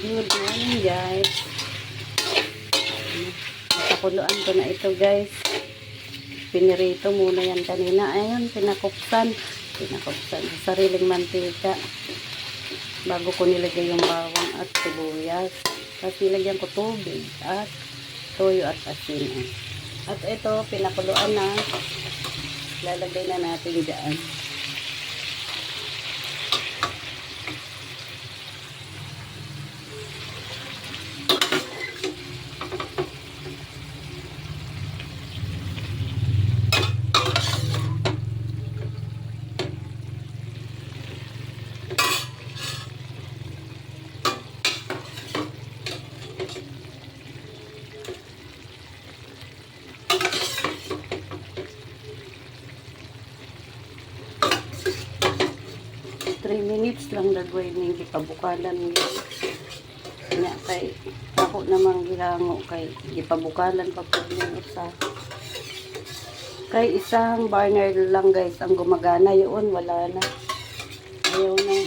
Good morning guys. Nakakuluan ko na ito guys. Pinirito muna yan kanina. Ayun, pinakupsan. Sa sariling mantika. Bago ko nilagay yung bawang at sibuyas. Tapos nilagyan ko tubig at toyo at asin. At ito, pinakuluan na. Lalagay na natin dyan. 3 minutes lang dagway ning gipabukalan niya kay ako namang gihango kay gipabukalan pa pud ning usa kay isang burner lang guys ang gumagana yun, wala na ayaw na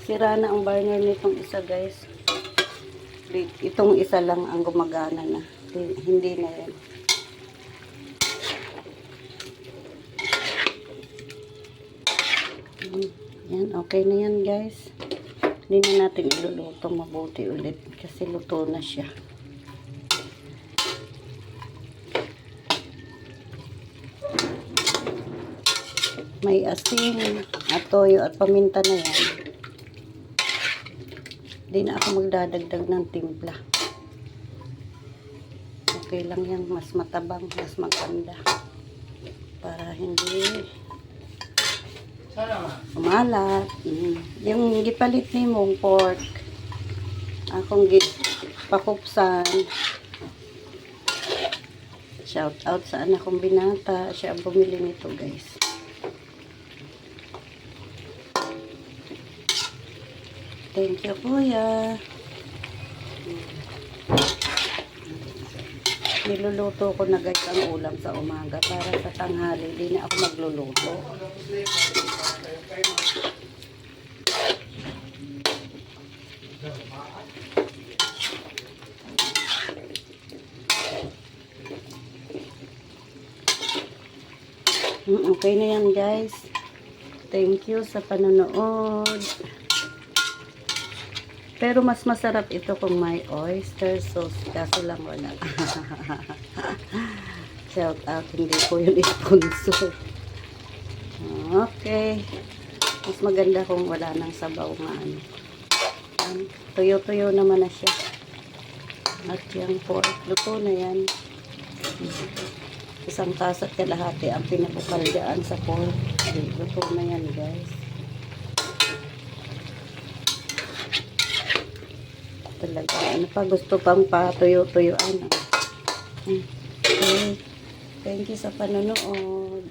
sira na ang burner nitong isa guys. Itong isa lang ang gumagana na, hindi na yan. Yan, okay na yan guys. Hindi na natin iluluto mabuti ulit kasi luto na siya. May asin at toyo at paminta na yan. Hindi na ako magdadagdag ng timpla. Okay lang yan, mas matabang, mas maganda. Para hindi umalat. Yung gipalit ni mong pork akong pakupsan. Shout out sa anak kong binata, siya ang bumili nito guys. Thank you kuya. Niluluto ko na guys ang ulam sa umaga para sa tanghali hindi na ako magluluto. Okay na yan guys. Thank you sa panonood. Pero mas masarap ito kung may oyster sauce. Kaso lang wala. Shout out. Hindi ko yun sponsor. Okay. Mas maganda kung wala ng sabaw nga ano. Tuyo-tuyo naman na siya. At yung pork. Luto na yan. Isang tasa't kalahati ang pinabukal dyan sa pork. Luto na yan guys. Talaga. Ano pa gusto pang patuyo-tuyuan. Okay. Thank you sa panonood.